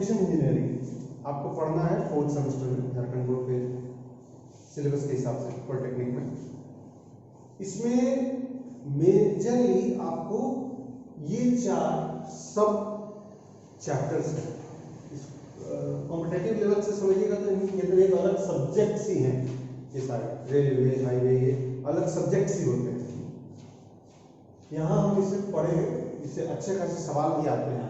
Transportation engineering आपको पढ़ना है 4th सेमेस्टर में झारखंड बोर्ड के सिलेबस के हिसाब से पॉलिटेक्निक में। इसमें मेजरली आपको ये 4 सब चैप्टर्स हैं। कॉम्पिटेटिव लेवल से समझिएगा तो ये तो एक अलग सब्जेक्ट्स ही हैं, ये सारे रेलवे हाईवे ये अलग सब्जेक्ट्स ही होते हैं। यहाँ हम इसे पढ़ेंगे, इससे अच्छे खासे सवाल भी आते हैं।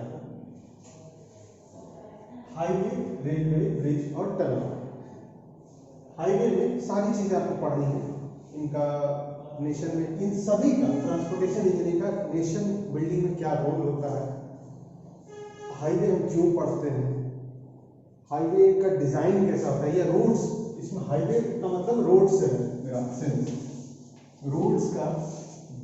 हाईवे, रेलवे, ब्रिज और टनल। हाईवे में सारी चीजें आपको पढ़नी है, इनका नेशन में इन सभी का ट्रांसपोर्टेशन इंजीनियरिंग का नेशन बिल्डिंग में क्या रोल होता है, हाईवे हम क्यों पढ़ते हैं, हाईवे का डिजाइन कैसा होता है, या रोड्स, इसमें हाईवे का मतलब रोड से है मेरा सेंस, रोड्स का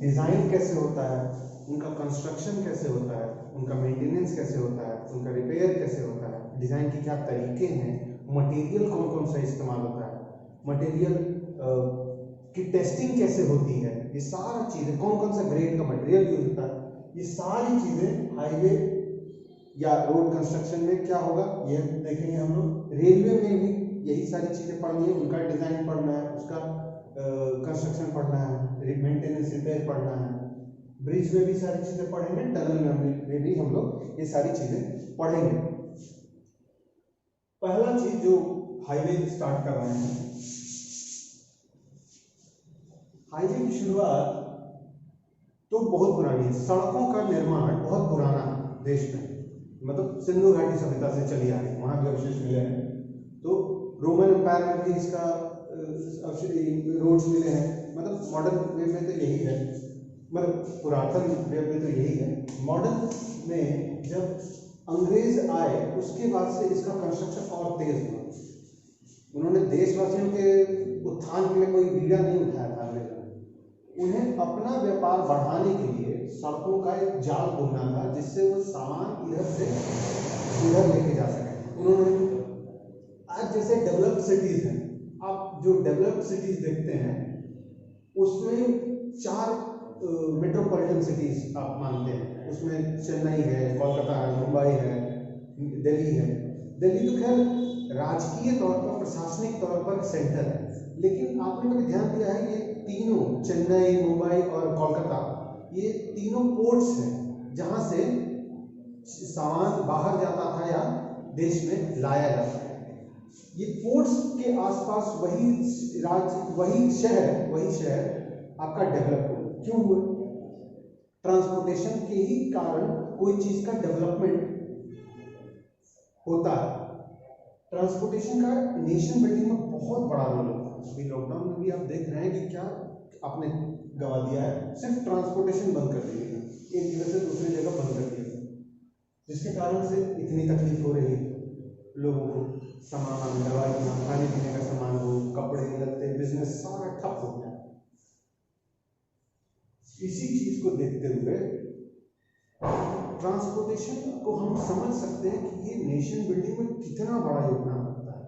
डिजाइन कैसे होता है, उनका कंस्ट्रक्शन कैसे होता है, उनका मेंटेनेंस कैसे होता है, उनका रिपेयर कैसे होता है, डिजाइन के क्या तरीके हैं, मटेरियल कौन कौन सा इस्तेमाल होता है, मटेरियल की टेस्टिंग कैसे होती है, ये सारी चीजें, कौन कौन सा ग्रेड का मटेरियल यूज होता है, ये सारी चीजें हाईवे या रोड कंस्ट्रक्शन में क्या होगा ये देखेंगे हम लोग। रेलवे में भी यही सारी चीजें पढ़नी है, उनका डिजाइन पढ़ना है, उसका कंस्ट्रक्शन पढ़ना है, मेंटेनेंस रिपेयर पढ़ना है। ब्रिज में भी सारी चीजें पढ़ेंगे, टनल में भी हम लोग ये सारी चीजें पढ़ेंगे। पहला चीज जो हाईवे स्टार्ट कर रहे हैं, हाईवे की शुरुआत तो बहुत पुरानी है, सड़कों का निर्माण बहुत पुराना है देश में, मतलब सिंधु घाटी सभ्यता से चली आ रही, वहां भी अवशेष मिले हैं। तो रोमन एम्पायर में भी इसका रोड्स मिले हैं, मतलब मॉडर्न वे में तो यही है, मतलब पुरातन वे में तो यही है। मॉडर्न में जब अंग्रेज आए उसके बाद से इसका कंस्ट्रक्शन और तेज हुआ। उन्होंने देशवासियों के उत्थान के लिए कोई बीड़ा नहीं उठाया था अंग्रेजों ने, उन्हें अपना व्यापार बढ़ाने के लिए सड़कों का एक जाल बुनना था जिससे वो सामान इधर से उधर लेके जा सके। उन्होंने आज जैसे डेवलप्ड सिटीज हैं, आप जो डेवलप्ड सिटीज देखते हैं उसमें 4 मेट्रोपॉलिटन सिटीज आप मानते हैं, उसमें चेन्नई है, कोलकाता है, मुंबई है, दिल्ली है। दिल्ली तो खैर राजकीय तौर पर, प्रशासनिक तौर पर सेंटर है, लेकिन आपने कभी ध्यान दिया है ये तीनों, चेन्नई, मुंबई और कोलकाता, ये तीनों पोर्ट्स हैं जहां से सामान बाहर जाता था या देश में लाया जाता है। ये पोर्ट्स के आसपास वही शहर आपका डेवलप हुआ। क्यों हुआ? ट्रांसपोर्टेशन के ही कारण कोई चीज का डेवलपमेंट होता है। ट्रांसपोर्टेशन का नेशन बिल्डिंग में बहुत बड़ा रोल होता है। अभी लॉकडाउन में भी आप देख रहे हैं कि क्या आपने गवा दिया है, सिर्फ ट्रांसपोर्टेशन बंद कर दिया, एक जगह से दूसरी जगह बंद कर दिया, जिसके कारण से इतनी तकलीफ हो रही है लोगों को। सामान, दवाइयाँ, खाने पीने का सामान हो, कपड़े लत्ते, बिजनेस सारा ठप हो गया। इसी चीज को देखते हुए ट्रांसपोर्टेशन को हम समझ सकते हैं कि ये नेशन बिल्डिंग में कितना बड़ा योगदान होता है।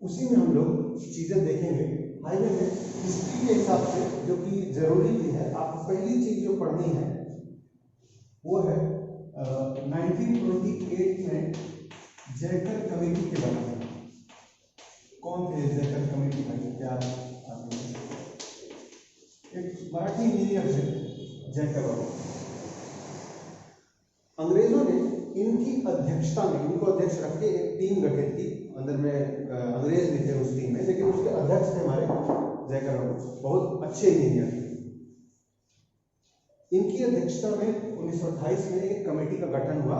उसी में हम लोग चीजें देखेंगे। हाईवे में हिस्ट्री के हिसाब से जो कि जरूरी भी है, आपको पहली चीज जो पढ़नी है वो है 1928 में जयकर कमेटी के बारे में। कौन थे जयकर कमेटी भाई? क्या एक मराठी इंजीनियर थे जयकर बाबू। अंग्रेजों ने इनकी अध्यक्षता में, इनको अध्यक्ष रख के एक टीम गठित की। अंदर में अंग्रेज भी थे उस टीम में, लेकिन उसके अध्यक्ष थे हमारे जयकर बाबू, बहुत अच्छे इंजीनियर थे। इनकी अध्यक्षता में 1928 में एक कमेटी का गठन हुआ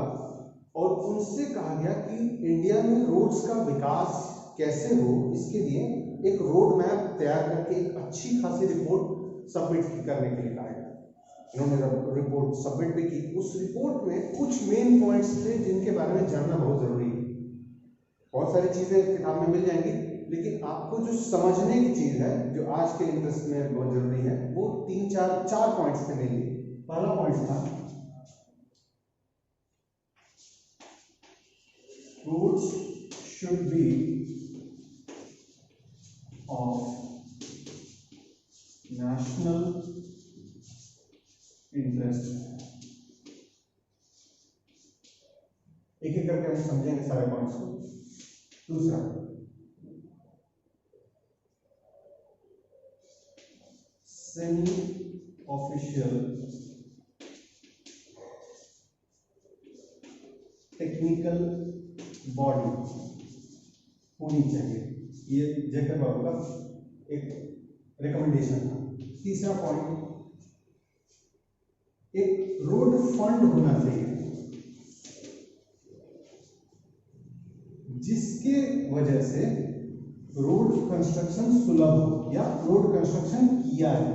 और उनसे कहा गया कि इंडिया में रोड्स का विकास कैसे हो, इसके लिए एक रोड मैप तैयार करके एक अच्छी खासी रिपोर्ट सबमिट करने के लिए कहा गया। इन्होंने रिपोर्ट सबमिट भी की। उस रिपोर्ट में कुछ मेन पॉइंट्स थे जिनके बारे में जानना बहुत जरूरी है। बहुत सारी चीजें किताब में मिल जाएंगी, लेकिन आपको जो समझने की चीज है, जो आज के इंटरेस्ट में बहुत जरूरी है, वो 3-4 पॉइंट्स थे मेनली। पहला पॉइंट था roads should be of national interest। एक एक करके इंपॉर्टेंट समझेंगे सारे पॉइंट्स को। दूसरा, सेमी ऑफिशियल टेक्निकल बॉडी होनी चाहिए, ये जैकब बाबू का एक रिकमेंडेशन था। तीसरा पॉइंट, एक रोड फंड होना चाहिए जिसके वजह से रोड कंस्ट्रक्शन सुलभ हो या रोड कंस्ट्रक्शन किया है।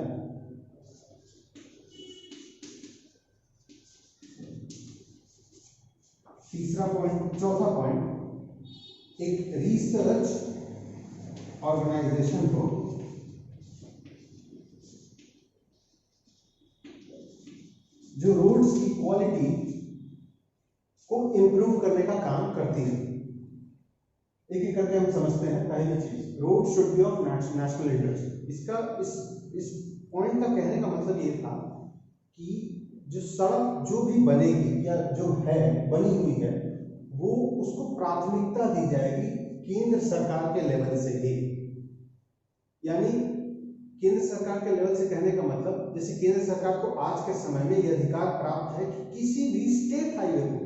तीसरा पॉइंट, चौथा पॉइंट, एक रिसर्च ऑर्गेनाइजेशन को जो रोड्स की क्वालिटी को इंप्रूव करने का काम करती है। एक एक करके हम समझते हैं। पहली चीज, road should be of national interest. इसका इस पॉइंट का कहने का मतलब ये था कि जो सड़क जो भी बनेगी या जो है बनी हुई है, वो उसको प्राथमिकता दी जाएगी केंद्र सरकार के लेवल से ही। यानी केंद्र सरकार के लेवल से कहने का मतलब, जैसे केंद्र सरकार को आज के समय में यह अधिकार प्राप्त है कि किसी भी स्टेट हाईवे को,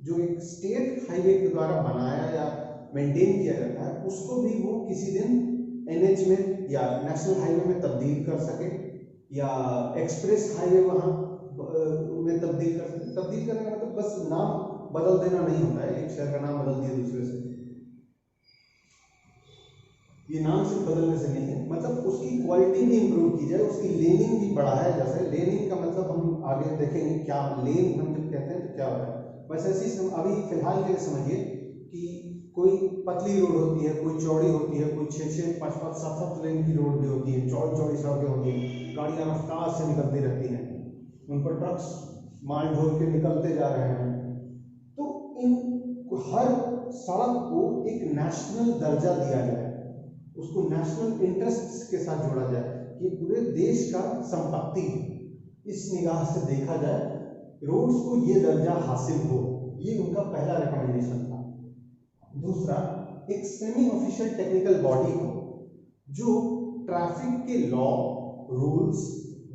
जो एक स्टेट हाईवे के द्वारा बनाया या मेंटेन किया जाता है, उसको भी वो किसी दिन एनएच में या नेशनल हाईवे में तब्दील कर सके या एक्सप्रेस हाईवे वहां में तब्दील कर सके। तब्दील करने का मतलब बस नाम बदल देना नहीं होता है, एक शहर का नाम बदल दिया दूसरे से, ये नाम सिर्फ बदलने से नहीं है, मतलब उसकी क्वालिटी भी इंप्रूव की जाए, उसकी लेनिंग भी बढ़ाया जा सके। लेनिंग का मतलब हम आगे देखेंगे क्या लेन हम जब कहते हैं तो क्या होता है। बस ऐसी अभी फिलहाल के लिए समझिए कि कोई पतली रोड होती है, कोई चौड़ी होती है, कोई 6-6, 5-5, 7-7 लेन की रोड भी होती है, चौड़ी सड़कें होती हैं, गाड़ियां रफ्तार से निकलती रहती हैं, उन पर ट्रक्स माल ढोल के निकलते जा रहे हैं। तो इन हर सड़क को एक नेशनल दर्जा दिया जाए, उसको नेशनल इंटरेस्ट के साथ जोड़ा जाए कि पूरे देश का संपत्ति इस निगाह से देखा जाए, रोड्स को ये दर्जा हासिल हो। ये उनका पहला रिकमेंडेशन था। दूसरा, एक सेमी ऑफिशियल टेक्निकल बॉडी हो जो ट्रैफिक के लॉ, रूल्स,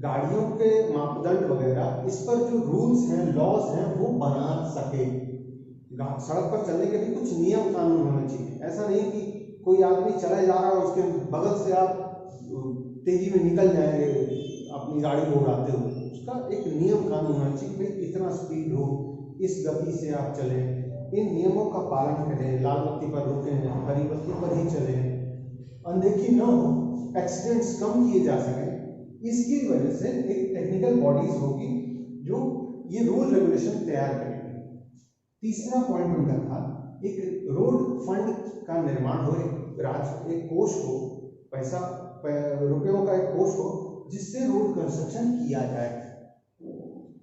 गाड़ियों के मापदंड वगैरह, इस पर जो रूल्स हैं, लॉज हैं, वो बना सके। सड़क पर चलने के भी कुछ नियम कानून होने चाहिए। ऐसा नहीं कि कोई आदमी चला जा रहा है और उसके बगल से आप तेजी में निकल जाएंगे अपनी गाड़ी को उड़ाते हुए। उसका एक नियम कानून होना चाहिए, भाई इतना स्पीड हो, इस गति से आप चलें, इन नियमों का पालन करें, लाल बत्ती पर रुकें, हरी बत्ती पर ही चलें, अनदेखी न हो, एक्सीडेंट्स कम किए जा सकें। इसकी वजह से एक टेक्निकल बॉडीज होगी जो ये रूल रेगुलेशन तैयार करेंगे। तीसरा पॉइंट उनका था, एक रोड फंड का निर्माण हो, एक कोष हो, पैसा रुपयों का एक कोष हो जिससे रोड कंस्ट्रक्शन किया जाए।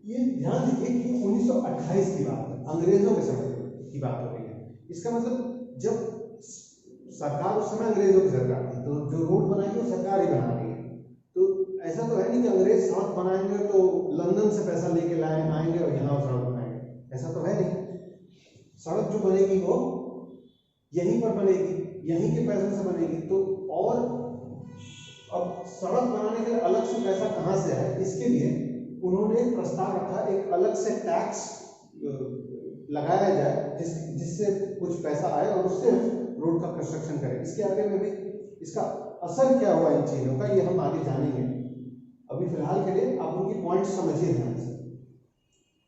ये ध्यान रखिए कि 1928 की बात है, अंग्रेजों के समय की बात हो रही है। इसका मतलब जब सरकार, उस समय अंग्रेजों की सरकार थी, तो जो रोड बनाएगी वो सरकार ही बना रही है। तो ऐसा तो है नहीं कि अंग्रेज सड़क बनाएंगे तो लंदन से पैसा लेके आएंगे और यहाँ सड़क बनाएंगे, ऐसा तो है नहीं। सड़क जो बनेगी वो यहीं पर बनेगी, यहीं के पैसों से बनेगी। तो और अब सड़क बनाने के लिए अलग से पैसा कहाँ से आए, इसके लिए उन्होंने एक प्रस्ताव रखा, एक अलग से टैक्स लगाया जाए जिससे कुछ पैसा आए और उससे रोड का कंस्ट्रक्शन करें। इसके आगे में भी इसका असर क्या हुआ इन चीजों का, ये हम आगे जानेंगे। अभी फिलहाल के लिए आप उनकी पॉइंट समझिए ध्यान से।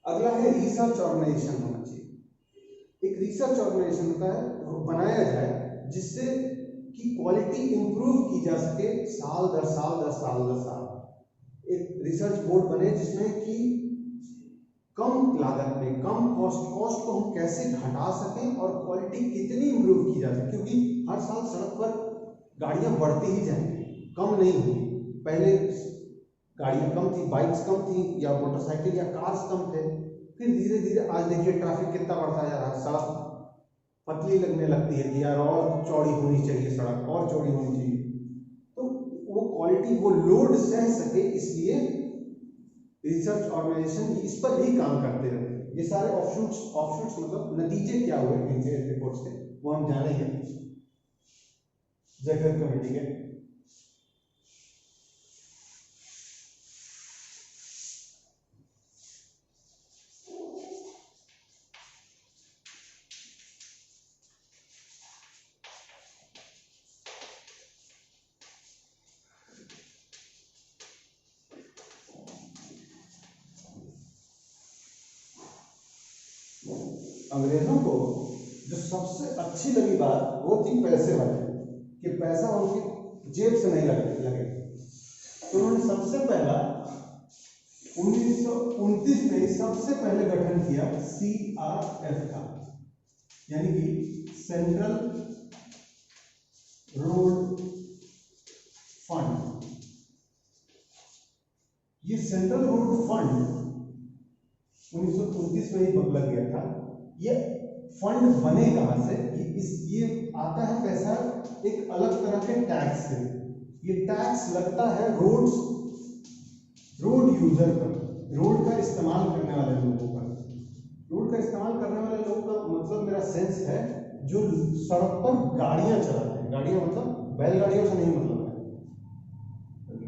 अगला है रिसर्च ऑर्गेनाइजेशन होना चाहिए। एक रिसर्च ऑर्गेनाइजेशन होता है, वो बनाया जाए जिससे कि क्वालिटी इंप्रूव की जा सके साल दर साल। एक रिसर्च बोर्ड बने जिसमें कि कम लागत में, कम कॉस्ट को हम कैसे घटा सकें और क्वालिटी कितनी इंप्रूव की जा सके, क्योंकि हर साल सड़क पर गाड़ियां बढ़ती ही जाएंगी, कम नहीं होगी। पहले गाड़ियां कम थी, बाइक्स कम थी या मोटरसाइकिल या कार्स कम थे, फिर धीरे धीरे आज देखिए ट्रैफिक कितना बढ़ता जा रहा है, सड़क पतली लगने लगती है कि यार और चौड़ी होनी चाहिए, सड़क और चौड़ी होनी चाहिए। तो वो क्वालिटी, वो लोड सह सके, इसलिए रिसर्च ऑर्गेनाइजेशन इस पर भी काम करते रहते हैं। ये सारे ऑफशूट्स मतलब नतीजे क्या हुए इनके रिपोर्ट से वो हम जानेंगे जैकब कमेटी के। अंग्रेजों को जो सबसे अच्छी लगी बात वो थी पैसे वाली, कि पैसा उनकी जेब से नहीं लगे। तो उन्होंने सबसे पहला 1929 में सबसे पहले गठन किया CRF का, यानी कि सेंट्रल रोड फंड। ये सेंट्रल रोड फंड 1929 में ही लग गया था। ये फंड बने कहां से? ये आता है पैसा एक अलग तरह के टैक्स से। ये टैक्स लगता है रोड यूजर पर, रोड का इस्तेमाल करने वाले लोगों पर। रोड का इस्तेमाल करने वाले लोगों का मतलब मेरा सेंस है जो सड़क पर गाड़ियां चलाते हैं। गाड़ियां मतलब बैलगाड़ियों से नहीं मतलब है।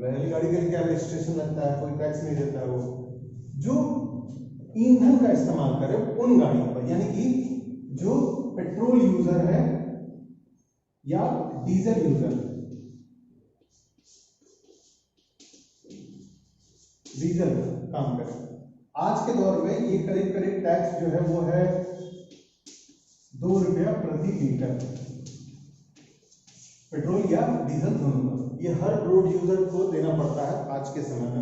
बैलगाड़ी के लिए क्या रजिस्ट्रेशन लगता है, कोई टैक्स नहीं देता है। वो जो ईंधन का इस्तेमाल करे उन गाड़ियों पर, यानी कि जो पेट्रोल यूजर है या डीजल यूजर है, डीजल काम करे। आज के दौर में ये करीब करीब टैक्स जो है वो है 2 रुपया प्रति लीटर, पेट्रोल या डीजल दोनों पर। ये हर रोड यूजर को देना पड़ता है आज के समय में।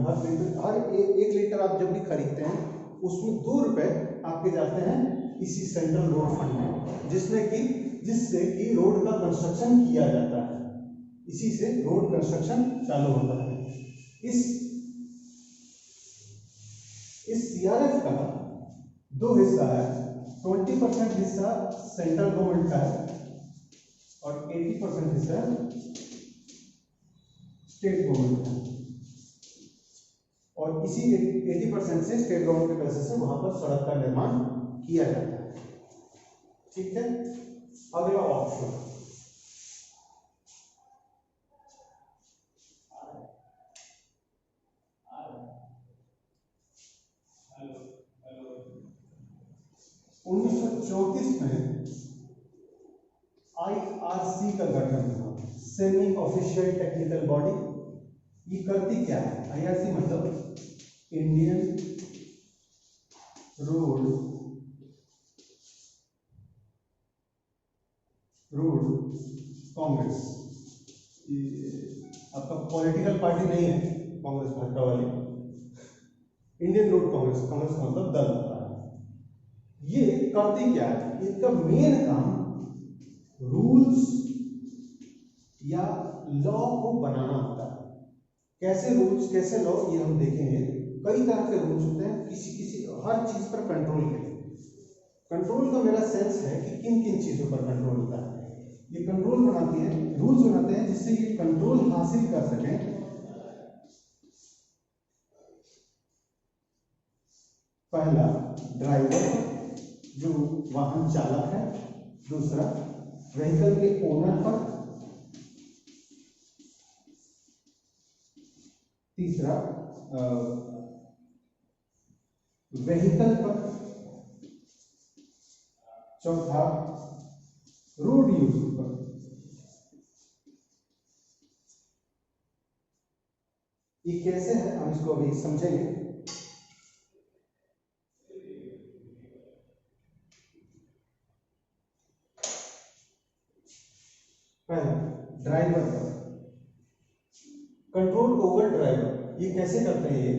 हर एक लीटर आप जब भी खरीदते हैं उसमें 2 रुपए आपके जाते हैं इसी सेंट्रल रोड फंड में, जिससे कि रोड का कंस्ट्रक्शन किया जाता है। इसी से रोड कंस्ट्रक्शन चालू होता है। इस CRF का 2 हिस्सा है। 20% हिस्सा सेंट्रल गवर्नमेंट का है और 80% हिस्सा स्टेट गवर्नमेंट का। और इसी 80% से स्टेट गवर्नमेंट के पैसे से वहां पर सड़क का निर्माण किया जाता है। ठीक है, अगला ऑप्शन उन्नीस सौ 1934 में IRC का गठन हुआ, सेमी ऑफिशियल टेक्निकल बॉडी। ये करती क्या है? IRC मतलब इंडियन रोड कांग्रेस। आपका पॉलिटिकल पार्टी नहीं है कांग्रेस भाजपा वाली। इंडियन रोड कांग्रेस का मतलब दल होता है। ये करती क्या है? इसका मेन काम रूल्स या लॉ को बनाना होता है। कैसे रूल्स, कैसे लॉ, ये हम देखेंगे। कई तरह के रूल्स होते हैं किसी हर चीज पर कंट्रोल के लिए। कंट्रोल का मेरा सेंस है कि किन किन चीजों पर कंट्रोल होता है। ये कंट्रोल बनाती है, रूल्स बनाते हैं जिससे ये कंट्रोल हासिल कर सकें। पहला ड्राइवर जो वाहन चालक है, दूसरा व्हीकल के ओनर पर, तीसरा व्हीकल पर, चौथा रोड यूजर पर। ये कैसे है हम इसको अभी समझेंगे। पहला ड्राइवर पर कंट्रोल ओवर ड्राइवर। ये कैसे करते हैं? ये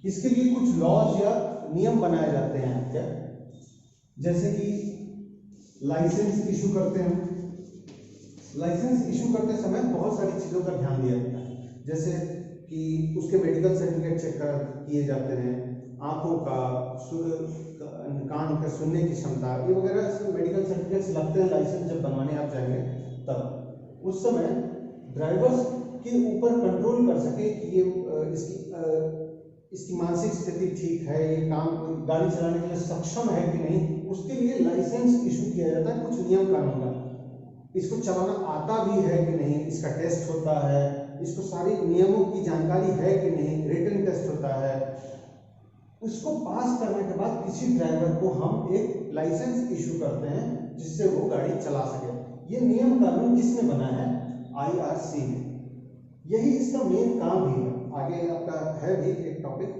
इसके लिए कुछ लॉज या नियम बनाए जाते हैं क्या, जैसे कि लाइसेंस इशू करते हैं। लाइसेंस इशू करते समय बहुत सारी चीजों का ध्यान दिया जाता है, जैसे कि उसके मेडिकल सर्टिफिकेट चेक किए जाते हैं, आंखों का, कान का सुनने की क्षमता, ये वगैरह मेडिकल सर्टिफिकेट्स लगते हैं लाइसेंस जब बनवाने आप जाएंगे तब। उस समय ड्राइवर्स के ऊपर कंट्रोल कर सके कि ये इसकी मानसिक स्थिति ठीक है, ये काम गाड़ी चलाने के लिए सक्षम है कि नहीं, उसके लिए लाइसेंस इशू किया जाता है कुछ नियम कानून का। इसको चलाना आता भी है कि नहीं, इसका टेस्ट होता है, इसको सारी नियमों की जानकारी है कि नहीं, रिटन टेस्ट होता है। उसको पास करने के बाद किसी ड्राइवर को हम एक लाइसेंस इशू करते हैं जिससे वो गाड़ी चला सके। ये नियम कानून किसने बना है? IRC ने। यही इसका मेन काम भी है। आगे आपका है भी एक topic,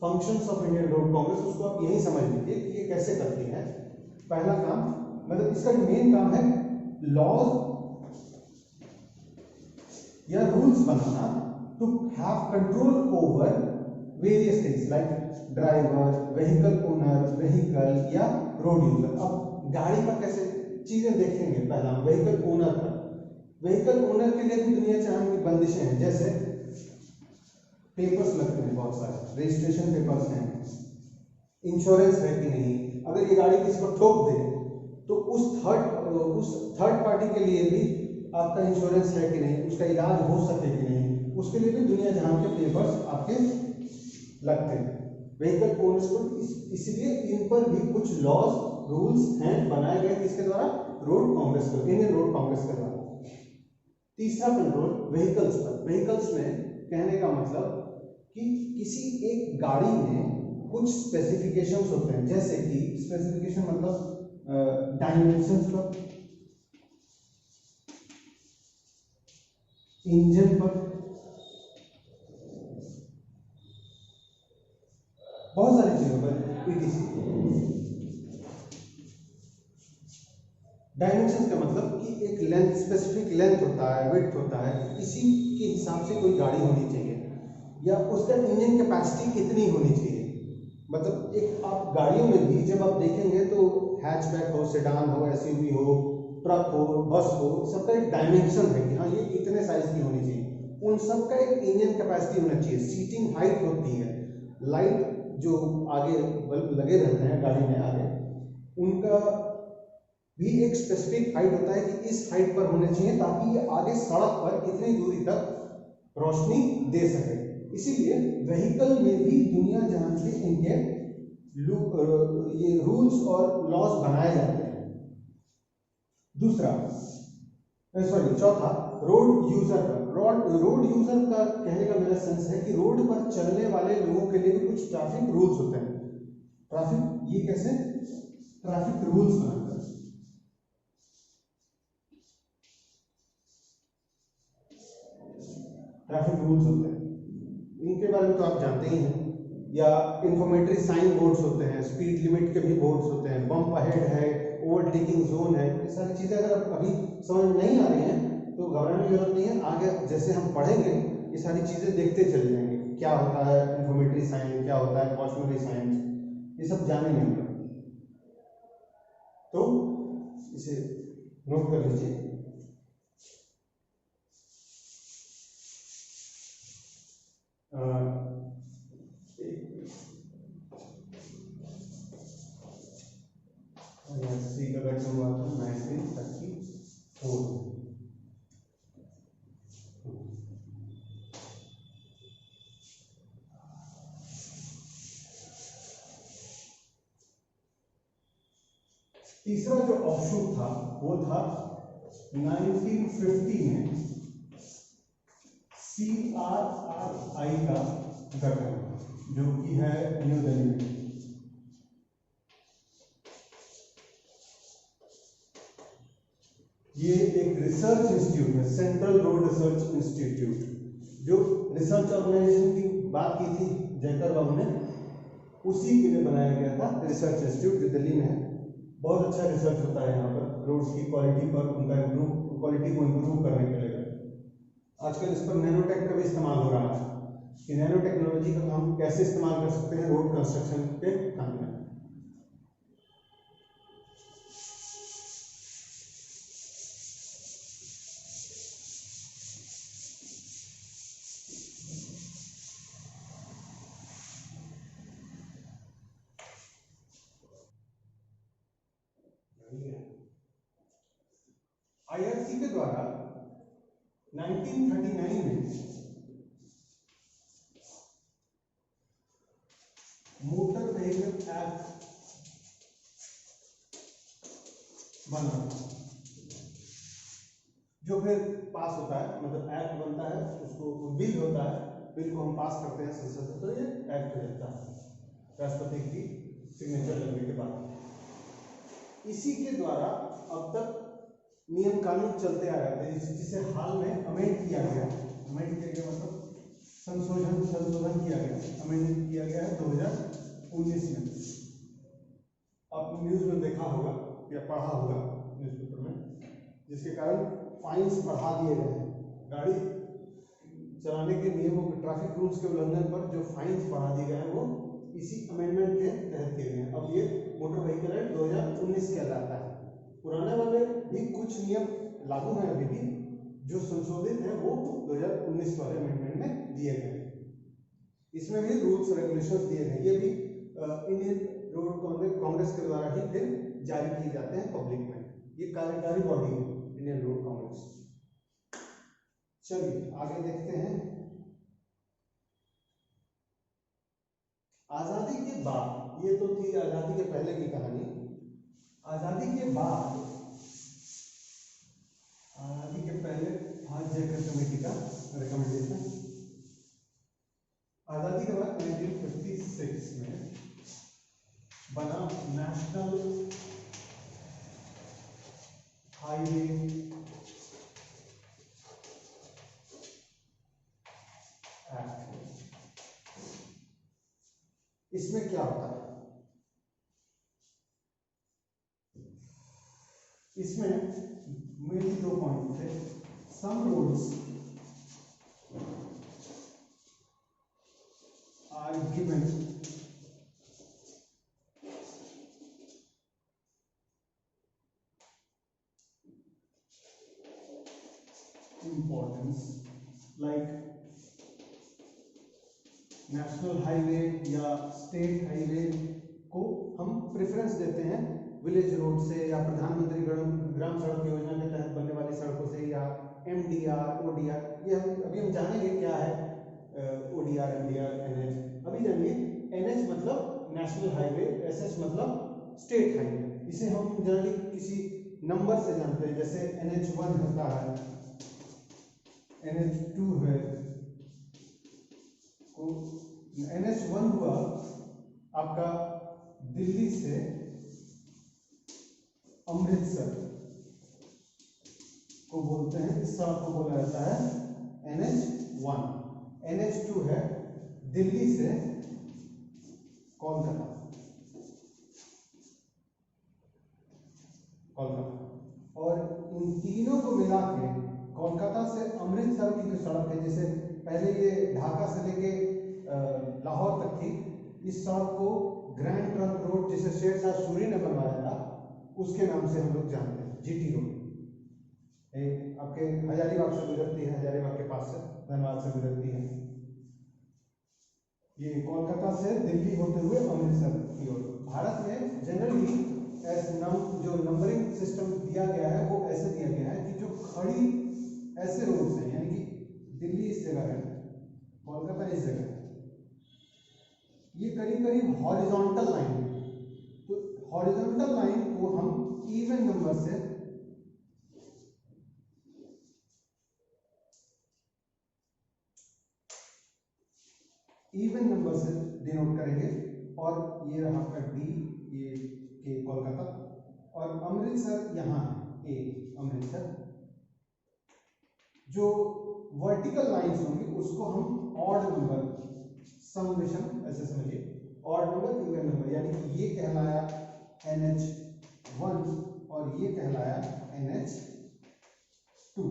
functions of Indian road Congress, उसको आप यही समझ लीजिए कि ये कैसे करती है। पहला काम, मतलब इसका मेन काम है लॉज या रूल्स बनाना to have control over various things like driver, vehicle owner, vehicle या रोड यूजर। अब गाड़ी का कैसे चीजें देखेंगे। पहला व्हीकल ओनर का, व्हीकल ओनर के लिए भी दुनिया जहां की बंदिशें हैं, जैसे पेपर्स लगते हैं, बहुत सारे रजिस्ट्रेशन पेपर्स हैं, इंश्योरेंस है कि नहीं, अगर ये गाड़ी किसी को ठोक दे तो उस थर्ड पार्टी के लिए भी आपका इंश्योरेंस है कि नहीं, उसका इलाज हो सके कि नहीं, उसके लिए भी दुनिया जहां के पेपर्स आपके लगते हैं व्हीकल ओनर्स को। इसलिए इन पर भी कुछ लॉज रूल्स हैं बनाए गए किसके द्वारा? रोड कांग्रेस को, इंडियन रोड कांग्रेस के द्वारा। तीसरा कंट्रोल व्हीकल्स पर। व्हीकल्स में कहने का मतलब कि किसी एक गाड़ी में कुछ स्पेसिफिकेशंस होते हैं, जैसे कि स्पेसिफिकेशन मतलब डायमेंशंस पर, इंजन पर, बहुत सारी चीजों पर, ETC। डायमेंशन का मतलब कि एक लेंथ, स्पेसिफिक लेंथ होता है, विड्थ होता है, इसी के हिसाब से कोई गाड़ी होनी चाहिए, या उसका इंजन कैपेसिटी कितनी होनी चाहिए। मतलब एक आप गाड़ियों में भी जब आप देखेंगे तो हैचबैक हो, सेडान हो, SUV हो, ट्रक हो, बस हो, सबका एक डायमेंशन है कि हाँ ये इतने साइज की होनी चाहिए। उन सबका एक इंजन कैपेसिटी होना चाहिए, सीटिंग हाइट होती है, लाइट जो आगे बल्ब लगे रहते हैं गाड़ी में आगे, उनका भी एक स्पेसिफिक हाइट होता है कि इस हाइट पर होने चाहिए ताकि ये आगे सड़क पर इतनी दूरी तक रोशनी दे सके। इसीलिए व्हीकल में भी दुनिया जहां से इनके ये रूल्स और लॉज बनाए जाते हैं। चौथा, रोड यूजर का। रोड यूजर का कहने का मेरा सेंस है कि रोड पर चलने वाले लोगों के लिए भी कुछ ट्रैफिक रूल्स होते हैं। ट्रैफिक, ये कैसे? ट्रैफिक रूल्स बनाकर। ट्रैफिक रूल्स होते हैं, इनके बारे में तो आप जानते ही हैं। या इंफॉर्मेटरी साइन बोर्ड्स होते हैं, स्पीड लिमिट के भी बोर्ड्स होते हैं, बम्प अहेड है, ओवरटेकिंग जोन है। ये सारी चीजें अगर अभी समझ नहीं आ रही हैं तो घबराने की जरूरत नहीं है, आगे जैसे हम पढ़ेंगे ये सारी चीजें देखते चल जाएंगे, क्या होता है इंफॉर्मेटरी साइन, क्या होता है कॉशनरी साइन, ये सब जानेंगे हम लोग। तो इसे नोट कर लीजिए। सी का बैठा हुआ था 1934। तीसरा जो ऑफशूट था वो था 1950 में CRRI का गठन, जो कि है न्यू दिल्ली में। ये एक रिसर्च इंस्टीट्यूट है, सेंट्रल रोड रिसर्च इंस्टीट्यूट, जो रिसर्च ऑर्गेनाइजेशन की बात की थी जयकर बाबू ने, उसी के लिए बनाया गया था रिसर्च इंस्टीट्यूट, जो दिल्ली में है। बहुत अच्छा रिसर्च होता है यहाँ पर रोड्स की क्वालिटी पर, उनका क्वालिटी को इम्प्रूव करने के लिए। आजकल इस पर नैनोटेक का भी इस्तेमाल हो रहा है कि नैनो टेक्नोलॉजी का हम कैसे इस्तेमाल कर सकते हैं रोड कंस्ट्रक्शन के काम में। IRC के द्वारा 1939 में एक्ट बना, जो फिर पास होता है, मतलब एक्ट बनता है, उसको बिल होता है, बिल को हम पास करते हैं संसद से, तो ये एक्ट हो जाता है राष्ट्रपति की सिग्नेचर लगने के बाद। इसी के द्वारा अब तक नियम कानून चलते आ रहे थे, जिसे हाल में अमेंड किया गया। अमेंड किया गया मतलब संशोधन किया गया, अमेंड किया गया है 2019 में। आप न्यूज में देखा होगा या पढ़ा होगा न्यूज़पेपर में, जिसके कारण फाइन्स बढ़ा दिए गए हैं। गाड़ी चलाने के नियमों के, ट्रैफिक रूल्स के उल्लंघन पर जो फाइन्स बढ़ा दिए गए हैं वो इसी अमेंडमेंट के तहत किए गए हैं। अब ये मोटर व्हीकल एक्ट 2019 कहलाता है। पुराने वाले भी कुछ नियम लागू हैं अभी भी, जो संशोधित है वो 2019 वाले अमेंडमेंट में दिए गए हैं। इसमें भी रूल्स रेगुलेशंस दिए गए, ये भी इंडियन रोड कांग्रेस के द्वारा ही फिर जारी किए जाते हैं पब्लिक में। ये कार्यकारी बॉडी है इंडियन रोड कांग्रेस। चलिए आगे देखते हैं। आजादी के बाद, ये तो थी आजादी के पहले की कहानी। आजादी के बाद, आजादी के पहले हाथ जैकर कमेटी का रिकमेंडेशन। आजादी के बाद 1956 में बना नेशनल हाईवे एक्ट। इसमें क्या होता है? इसमें मेनली 2 पॉइंट थे। Some roads are given importance, like national highway या स्टेट हाईवे को हम प्रेफरेंस देते हैं विलेज रोड से, या प्रधानमंत्री ग्राम सड़क योजना के तहत बनने वाली सड़कों से, या MDR, ODR। ये अभी हम जानेंगे क्या है ODR, MDR, NH। अभी जानिए, NH मतलब नेशनल हाईवे, SS मतलब स्टेट हाईवे। इसे हम जनरली किसी नंबर से जानते हैं, जैसे NH1 होता है, NH2 है। को NH1 हुआ आपका दिल्ली से अमृतसर को बोलते हैं, इस सड़क को बोला जाता है NH1। NH2 है दिल्ली से कोलकाता, और इन तीनों को मिला के कोलकाता से अमृतसर की जो सड़क है, जैसे पहले ये ढाका से लेके लाहौर तक थी, इस सड़क को ग्रैंड ट्रंक रोड, जिसे शेर शाह सूरी ने बनवाया था, उसके नाम से हम लोग जानते हैं, GT रोड। आपके हजारीबाग से गुजरती है, हजारीबाग के पास से, धनबाद से गुजरती है। ये कोलकाता से दिल्ली होते हुए अमृतसर की ओर। भारत में जनरली जो नंबरिंग सिस्टम दिया गया है वो ऐसे दिया गया है कि जो खड़ी ऐसे रोड्स हैं, यानी कि दिल्ली इस जगह है, कोलकाता इस जगह है, ये करीब करीब हॉरिजॉन्टल लाइन है। तो हॉरिजॉन्टल लाइन को हम इवन नंबर से डिनोट करेंगे। और ये रहा आपका D, ये के कोलकाता, और अमृतसर यहाँ है, A अमृतसर। जो वर्टिकल लाइंस होंगी उसको हम ऑड नंबर, समेशन ऐसे समझिए, ऑड नंबर इवन नंबर, यानी कि ये कहलाया NH1 और ये कहलाया NH2।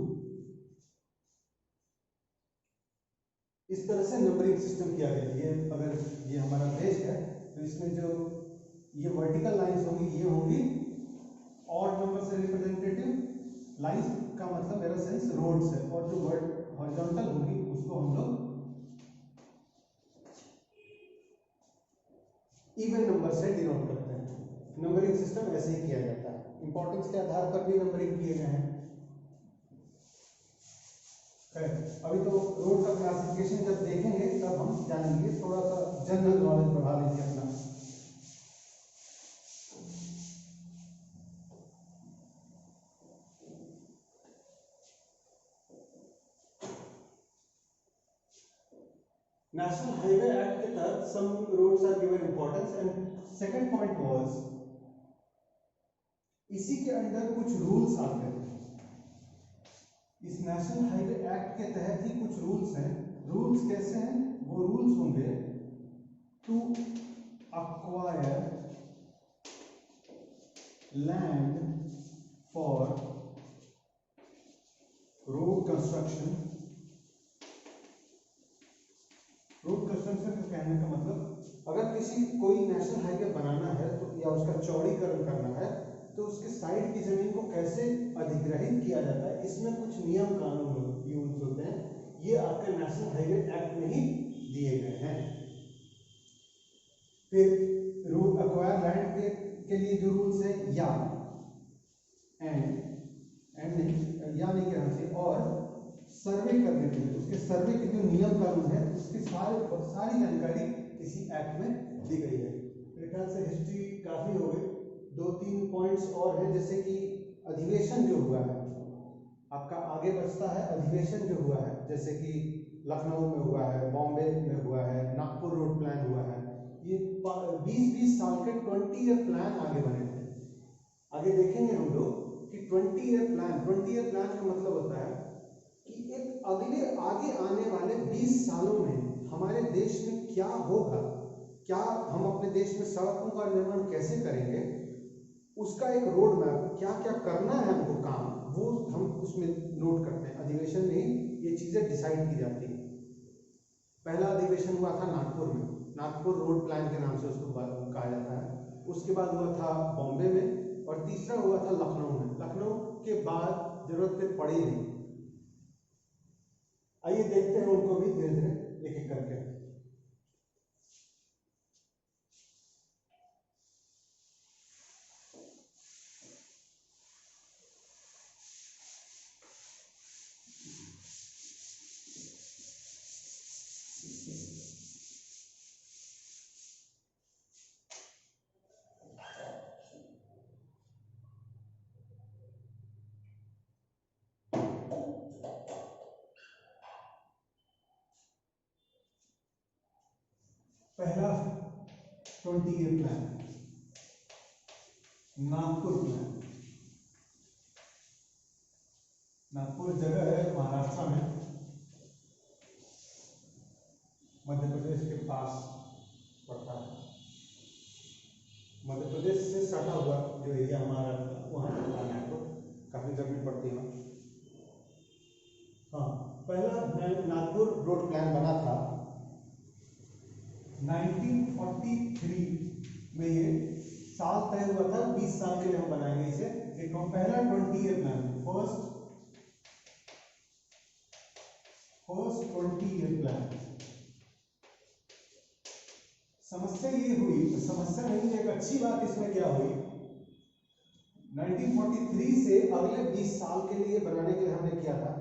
इस तरह से नंबरिंग सिस्टम किया गया। ये अगर ये हमारा देश है तो इसमें जो ये वर्टिकल लाइंस होंगी ये होंगी ऑड नंबर से रिप्रेजेंटेटिव लाइंस का मतलब मेरा सेंस रोड्स है, और जो हॉरिजॉन्टल होंगी उसको हम लोग इवन नंबर से डिनोट करते हैं। नंबरिंग सिस्टम ऐसे ही किया जाता है। इंपॉर्टेंस के आधार पर भी नंबरिंग किए गए हैं। अभी तो रोड का क्लासिफिकेशन जब देखेंगे तब हम जानेंगे, थोड़ा सा जनरल नॉलेज बढ़ा लीजिए अपना। नेशनल हाईवे एक्ट के तहत some roads are given importance and second point was इसी के अंडर कुछ रूल्स आते हैं। इस नेशनल हाईवे एक्ट के तहत ही कुछ रूल्स हैं। रूल्स कैसे हैं? वो रूल्स होंगे to acquire land for road construction। Road construction का कहने का मतलब अगर किसी कोई नेशनल हाईवे बनाना है तो या उसका चौड़ीकरण करना है तो उसके साइड की जमीन को कैसे अधिग्रहित किया जाता है, इसमें कुछ नियम कानून यूज होते हैं। ये आपके नेशनल हाईवे एक्ट में ही दिए गए हैं। फिर रोड अक्वायर लैंड के लिए जो रूल्स है या एंड नहीं कहना चाहिए, और सर्वे करने के लिए उसके सर्वे के जो नियम कानून है उसकी सारी जानकारी इसी एक्ट में दी गई है। मेरे ख्याल से हिस्ट्री काफी हो गई। 2-3 पॉइंट्स और है, जैसे कि अधिवेशन जो हुआ है आपका आगे बचता है। अधिवेशन जो हुआ है जैसे कि लखनऊ में हुआ है, बॉम्बे में हुआ है, नागपुर रोड प्लान हुआ है। ये 20-20 साल के 20 ईयर प्लान आगे बने थे। आगे देखेंगे हम लोग कि 20 ईयर प्लान का मतलब होता है कि एक आगे आने वाले 20 सालों में हमारे देश में क्या होगा, क्या हम अपने देश में सड़कों का निर्माण कैसे करेंगे, उसका एक रोड मैप, क्या क्या करना है हमको काम, वो हम उसमें नोट करते हैं। अधिवेशन में ही ये चीजें डिसाइड की जाती है। पहला अधिवेशन हुआ था नागपुर में, नागपुर रोड प्लान के नाम से उसको कहा जाता है। उसके बाद हुआ था बॉम्बे में, और तीसरा हुआ था लखनऊ में। लखनऊ के बाद जरूरत पे पड़ी नहीं। आइए देखते हैं उनको भी धीरे धीरे एक एक करके। पहला 20 year plan, Nagpur plan. Nagpur जगह है महाराष्ट्र में, मध्य प्रदेश के पास पड़ता है। मध्य प्रदेश से सटा हुआ जो एरिया हमारा वहाँ पड़ता है नागपुर, काफी गर्मी पड़ती है। हाँ, पहला नागपुर रोड प्लान बना था 1943 में। ये साल तय हुआ था, 20 साल के लिए हम बनाएंगे इसे। एक पहला 20 year plan, first 20 year plan. समस्या ये हुई, समस्या नहीं, एक अच्छी बात इसमें क्या हुई, 1943 से अगले 20 साल के लिए बनाने के लिए हमने किया था,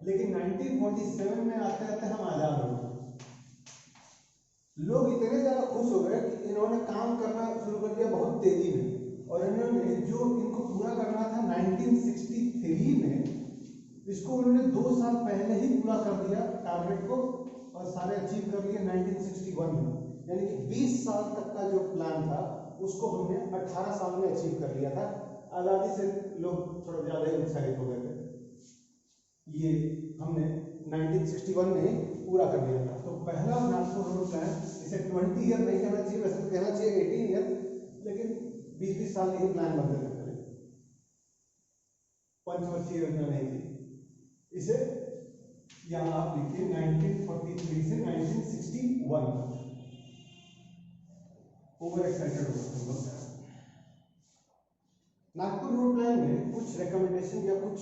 लेकिन 1947 में आते आते हम आजाद हो गए। लोग इतने ज्यादा खुश हो गए कि इन्होंने काम करना शुरू कर दिया बहुत तेजी में, और इन्होंने जो इनको पूरा करना था 1963 में, इसको उन्होंने 2 साल पहले ही पूरा कर दिया टारगेट को, और सारे अचीव कर लिए 1961 में। यानी कि 20 साल तक का जो प्लान था उसको हमने 18 साल में अचीव कर लिया था। आज़ादी से लोग थोड़ा ज़्यादा ही उत्साहित हो गए थे। ये हमने 1961 में पूरा कर लिया था। तो पहला नागपुर रोड प्लान, इसे 20 ईयर नहीं कहना चाहिए, वैसे तो कहना चाहिए 18 ईयर, लेकिन 20-20 साल के ही प्लान बनते थे, पंचवर्षीय योजना नहीं थी। इसे यहाँ आप लिखिए 1943 से 1961। ओवर एक्साइटेड हो गए। नागपुर रोड प्लान में कुछ रिकमेंडेशन या कुछ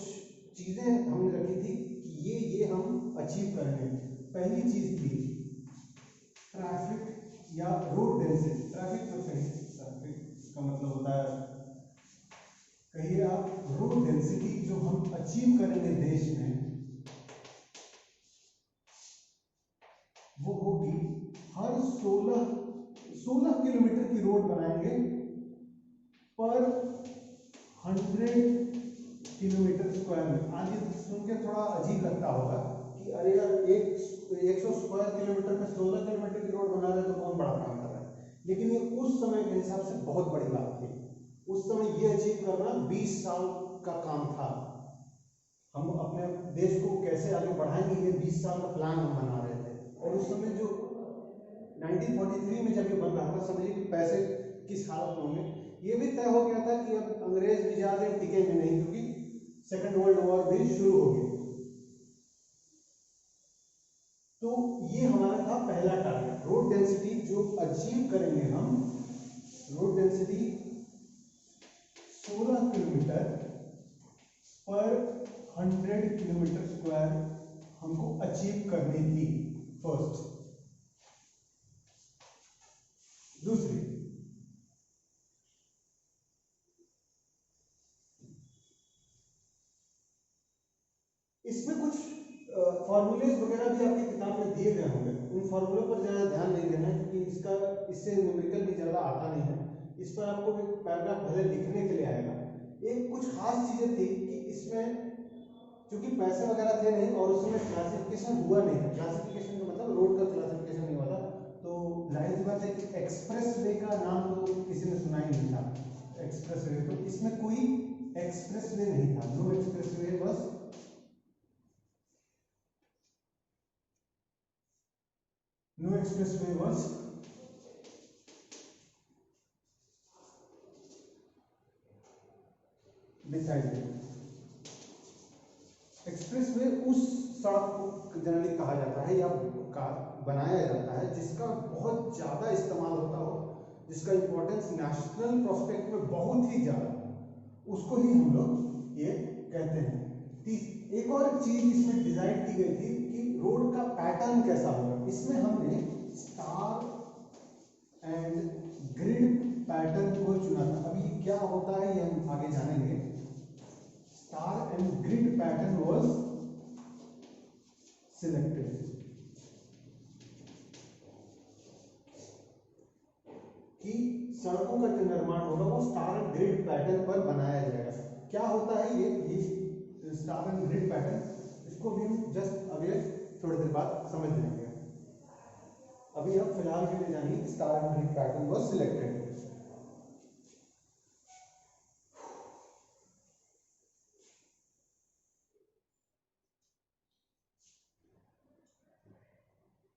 चीजें हमने रखी थी कि ये हम अचीव करेंगे। पहली चीज थी ट्रैफिक या रोड डेंसिटी। ट्रैफिक तो कहीं, ट्रैफिक का मतलब होता है, कहिए आप रोड डेंसिटी जो हम अचीव करेंगे देश में, वो होगी हर 16 किलोमीटर की रोड बनाएंगे पर 100 किलोमीटर स्क्वायर में। आज सुन के थोड़ा अजीब लगता होगा कि अरे यार, एक 100 स्क्वायर किलोमीटर में 16 किलोमीटर की रोड बना रहे तो कौन बड़ा काम कर रहा है, लेकिन ये उस समय के हिसाब से बहुत बड़ी बात थी। उस समय ये अचीव करना 20 साल का काम था। हम अपने देश को कैसे आगे बढ़ाएंगे, ये 20 साल का प्लान हम बना रहे थे। और उस समय जो 1943 में जब ये बन रहा था, समझिए कि पैसे किस हालत में होंगे। ये भी तय हो गया था कि अब अंग्रेज भी ज्यादा टिकेंगे नहीं, क्योंकि सेकेंड वर्ल्ड वॉर भी शुरू हो गई। तो ये हमारा था पहला टारगेट, रोड डेंसिटी जो अचीव करेंगे हम, रोड डेंसिटी 16 किलोमीटर पर 100 किलोमीटर स्क्वायर हमको अचीव करनी थी फर्स्ट। दूसरी, इसमें कुछ फॉर्मूलेज वगैरह भी आपकी किताब में दिए गए होंगे, उन फॉर्मूलों पर ज़्यादा ध्यान नहीं देना है, क्योंकि इससे न्यूमेरिकल भी ज़्यादा आता नहीं है। इस पर आपको भी पैराग्राफ भले लिखने के लिए आएगा। एक कुछ खास चीज़ें थी कि इसमें क्योंकि पैसे वगैरह थे नहीं और उसमें क्लासिफिकेशन हुआ नहीं था। क्लासिफिकेशन का मतलब रोड का क्लासिफिकेशन नहीं हुआ था, तो जाहिर सी बात है कि एक्सप्रेस वे का नाम तो किसी ने सुना ही नहीं था। एक्सप्रेस वे, तो इसमें कोई एक्सप्रेस वे नहीं था, नो एक्सप्रेस वे, बस no expressway was decided। Expressway उस सड़क को जनरली कहा जाता है या बनाया जाता है जिसका बहुत ज्यादा इस्तेमाल होता हो, जिसका इंपॉर्टेंस नेशनल प्रोस्पेक्ट में बहुत ही ज्यादा, उसको ही हम लोग ये कहते हैं। एक और चीज इसमें डिजाइन की गई थी कि रोड का पैटर्न कैसा होगा। इसमें हमने स्टार एंड ग्रिड पैटर्न को चुना था। अभी क्या होता है ये हम आगे जानेंगे। Star and grid pattern was selected, कि सड़कों का जो निर्माण होगा वो स्टार एंड ग्रिड पैटर्न पर बनाया जाएगा। क्या होता है ये स्टार एंड ग्रिड पैटर्न, इसको भी हम जस्ट अगले थोड़ी देर बाद समझ लेंगे। अभी हम फिलहाल के लिए जानिए star and grid pattern was selected.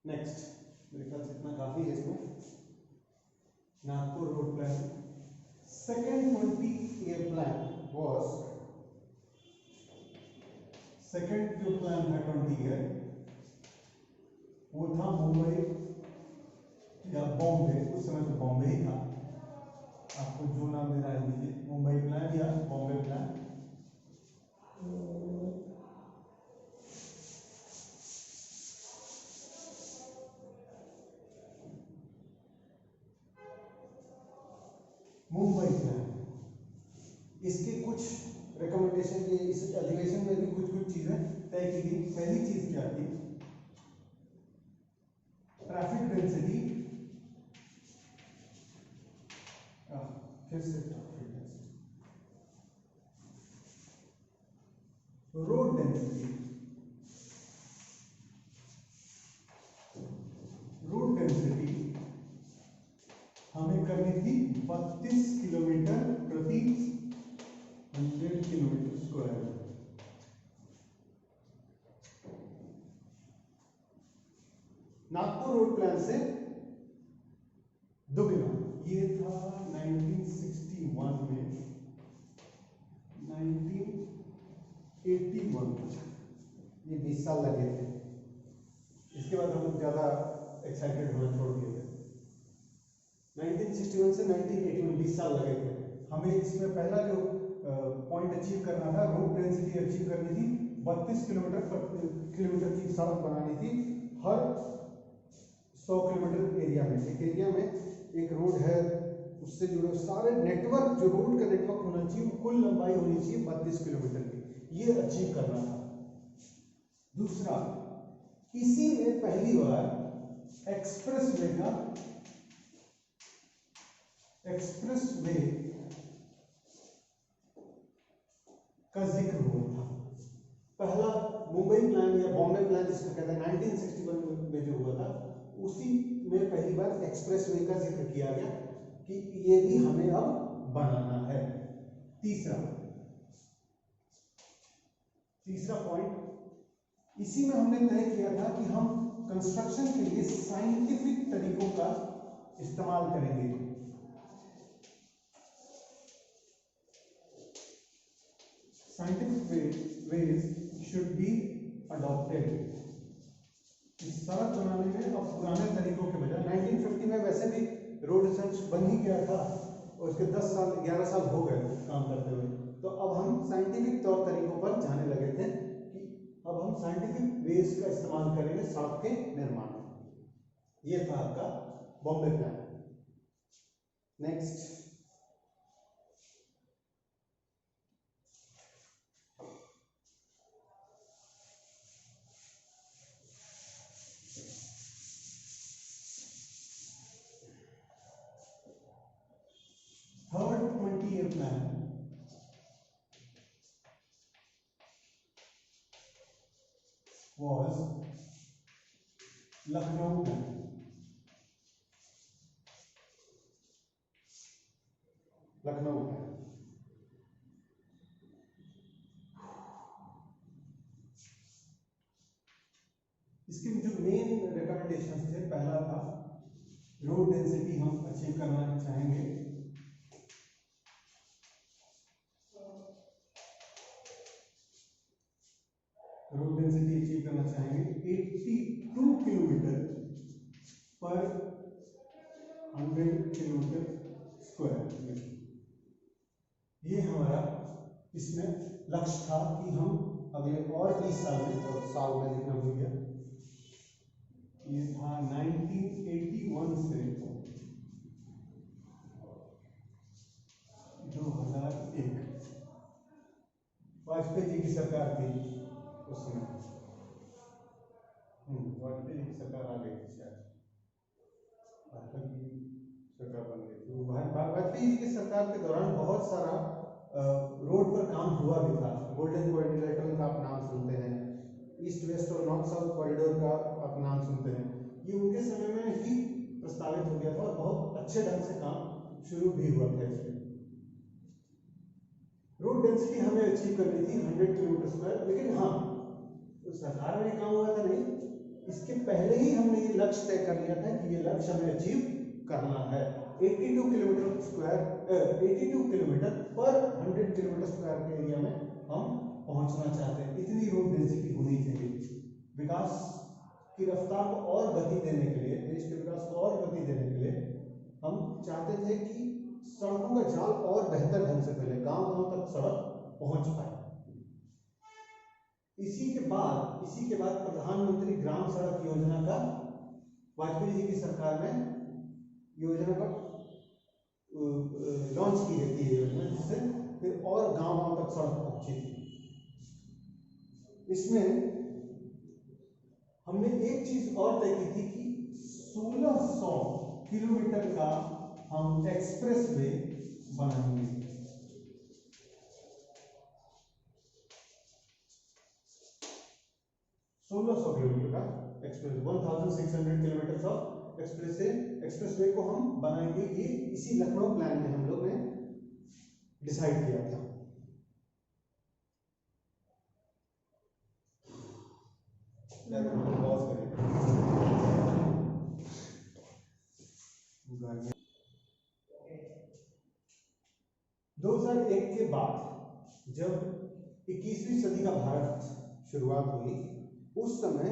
Next, मेरे ख्याल से इतना काफी है इसमें। Nagpur road plan, second 20-year plan was, second जो प्लान था 20 ईयर, वो था मुंबई या बॉम्बे, उस समय तो बॉम्बे ही था, आपको जो नाम देना है दीजिए, मुंबई प्लान या बॉम्बे प्लान। मुंबई प्लान, इसके कुछ रिकमेंडेशन के इस अधिवेशन में भी कुछ चीजें तय की गई। पहली चीज क्या थी, ट्रैफिक डेंसिटी, फिर से traffic density, road density, road density हमें करनी थी 32 किलोमीटर प्रति 100 kilometre square. Nagpur road plan से दुगना, ये था 1961 में, 1981, ये 20 साल लगे थे। इसके बाद हम लोग ज्यादा एक्साइटेड होना छोड़ दिए थे। 1961 से 1981 20 साल लगे थे हमें। इसमें पहला जो पॉइंट अचीव करना था, रोड डेंसिटी अचीव करनी थी, 32 किलोमीटर की सड़क बनानी थी हर 100 किलोमीटर एरिया में। एक एरिया में एक रोड है, उससे जुड़े सारे नेटवर्क, जो रोड का नेटवर्क होना चाहिए, कुल लंबाई होनी चाहिए 32 किलोमीटर की, ये अचीव करना था। दूसरा, इसी में पहली बार एक्सप्रेसवे का जिक्र हुआ था। पहला मुंबई प्लान या बॉम्बे प्लान जिसका कहते हैं 1961 में जो हुआ था, उसी में पहली बार एक्सप्रेसवे का जिक्र किया गया कि ये भी हमें अब बनाना है। तीसरा पॉइंट, इसी में हमने तय किया था कि हम कंस्ट्रक्शन के लिए साइंटिफिक तरीकों का इस्तेमाल करेंगे। Scientific ways should be adopted. सड़क बनाने में अब पुराने तरीकों के बजाय 1950 में वैसे भी रोड रिसर्च बन ही गया था और उसके 10 साल 11 साल हो गए काम करते हुए, तो अब हम साइंटिफिक तौर तरीकों पर जाने लगे थे कि अब हम साइंटिफिक वेज का इस्तेमाल करेंगे सड़क के निर्माण में। ये था आपका Bombay plan. Next, third 20-year plan was Lucknow plan. Lucknow plan इसके जो मेन रिकमेंडेशन थे, पहला था रोड डेंसिटी हम अचीव करना चाहेंगे। रोड डेंसिटी अचीव करना चाहेंगे 82 किलोमीटर पर 100 किलोमीटर स्क्वायर। ये हमारा इसमें लक्ष्य था कि हम अगले और 20 साल में, और साल में लिखना भूल गया, ये था 1981 से 2001, वाजपेयी जी की सरकार थी उस समय। वाजपेयी जी की सरकार आ गई थी शायद, वाजपेयी सरकार बन गई थी। वाजपेयी जी की सरकार के दौरान बहुत सारा रोड पर काम हुआ भी था। गोल्डन क्वाड्रिलेटरल का आप नाम सुनते हैं, ईस्ट वेस्ट और नॉर्थ साउथ कॉरिडोर का आप नाम सुनते हैं। ये उनके समय में ही प्रस्तावित हो गया था और बहुत अच्छे ढंग से काम शुरू भी हुआ था इसमें। रोड डेंसिटी हमें अचीव करनी थी 100 किलोमीटर स्क्वायर, लेकिन हाँ, सरकार में काम हुआ था नहीं, इसके पहले ही हमने ये लक्ष्य तय कर लिया था कि ये लक्ष्य हमें अचीव करना है। 82 किलोमीटर स्क्वायर 82 किलोमीटर पर 100 किलोमीटर स्क्वायर के एरिया में हम पहुंचना चाहते हैं। इतनी रोड डेंसिटी होनी चाहिए। विकास की रफ्तार को और गति देने के लिए, देश के विकास को और गति देने के लिए हम चाहते थे कि सड़कों का जाल और बेहतर ढंग से फैले, गांव-गांव तक सड़क पहुंच पाए। इसी के बाद प्रधानमंत्री ग्राम सड़क योजना का वाजपेयी जी की सरकार में योजना का लॉन्च की गई थी योजना, जिससे फिर और गांव-गांव तक सड़क पहुंची थी। इसमें हमने एक चीज और तय की थी कि 1600 किलोमीटर का हम एक्सप्रेस वे बनाएंगे। 1600 किलोमीटर का express, 1600 kilometre of express way को हम बनाएंगे। ये इसी लखनऊ प्लान में हम लोग ने डिसाइड किया था। पॉज करें। 2001 के बाद जब 21वीं सदी का भारत शुरुआत हुई, उस समय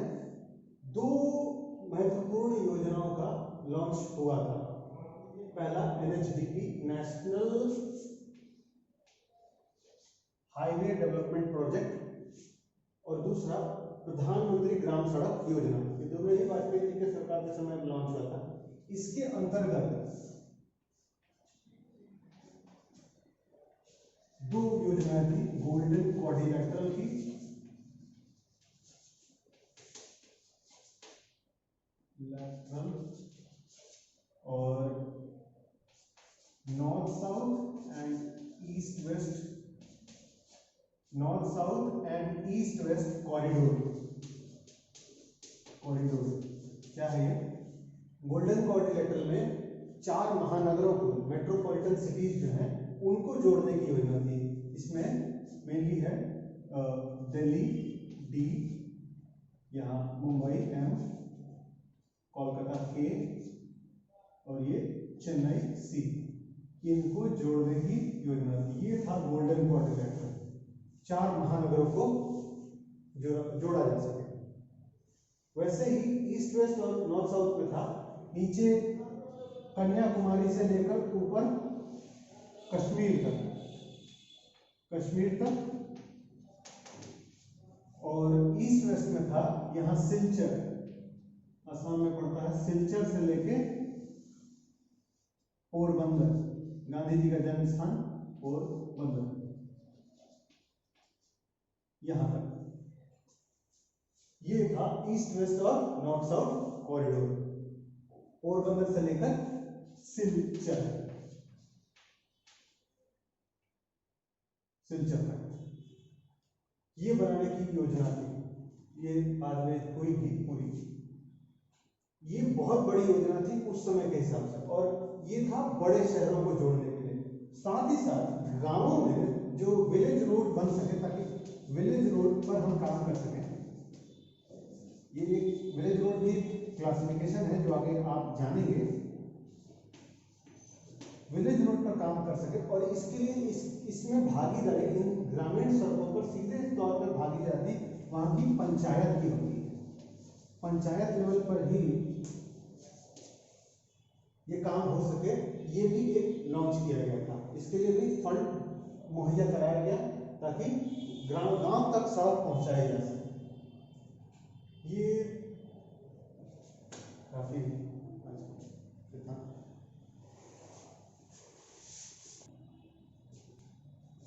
दो महत्वपूर्ण योजनाओं का लॉन्च हुआ था। पहला NHDP, national highway development project, और दूसरा प्रधानमंत्री ग्राम सड़क योजना। ये दोनों ही वाजपेयी जी के सरकार के समय लॉन्च हुआ था। इसके अंतर्गत दो योजनाएं थी, गोल्डन क्वाड्रिलेटरल की लेटरल और north south and east west north south and east west corridor. Corridor क्या है ये? गोल्डन क्वाड्रिलेटरल में 4 महानगरों को, मेट्रोपॉलिटन सिटीज जो हैं उनको जोड़ने की योजना थी। इसमें मेनली है दिल्ली डी, यहाँ मुंबई एम, कोलकाता के और ये चेन्नई सी, इनको जोड़ने की योजना थी। ये था गोल्डन क्वाड्रिलेटरल, 4 महानगरों को जोड़ा जा सके। वैसे ही ईस्ट वेस्ट और नॉर्थ साउथ में था, नीचे कन्याकुमारी से लेकर ऊपर कश्मीर तक, और ईस्ट वेस्ट में था यहाँ सिलचर, असम में पड़ता है, सिलचर से लेके पोरबंदर, गांधी जी का जन्म स्थान पोरबंदर, यहां तक। ये था ईस्ट वेस्ट और नॉर्थ साउथ कॉरिडोर, पोरबंदर से लेकर सिलचर तक ये बनाने की योजना थी। ये बाद में हुई भी पूरी। ये बहुत बड़ी योजना थी उस समय के हिसाब से, और ये था बड़े शहरों को जोड़ने के लिए। साथ ही साथ गांवों में जो विलेज रोड बन सके, ताकि विलेज रोड पर हम काम कर सकें। ये एक विलेज रोड की क्लासिफिकेशन है जो आगे आप जानेंगे। विलेज रोड पर काम कर सके, और इसके लिए इसमें भागीदारी, इन ग्रामीण सड़कों पर सीधे तौर पर भागीदारी वहां की पंचायत की होती है। पंचायत लेवल पर ही ये काम हो सके, ये भी एक लॉन्च किया गया था। इसके लिए भी फंड मुहैया कराया गया ताकि गांव तक सड़क पहुंचाई जा सके। ये काफी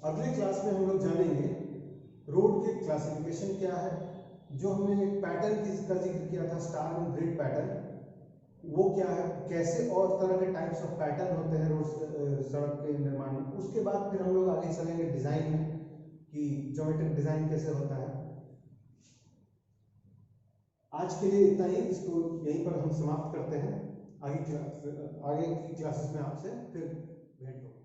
अगले क्लास में हम लोग जानेंगे रोड के क्लासिफिकेशन क्या है। जो हमने एक पैटर्न का जिक्र किया था, स्टार एंड ग्रिड पैटर्न, वो क्या है, कैसे और तरह के टाइप्स ऑफ पैटर्न होते हैं रोड सड़क के निर्माण में। उसके बाद फिर हम लोग आगे चलेंगे डिजाइन में, कि ज्योमेट्रिक डिजाइन कैसे होता है। आज के लिए इतना ही, इसको यहीं पर हम समाप्त करते हैं। आगे की क्लासेस में आपसे फिर भेंट होगी।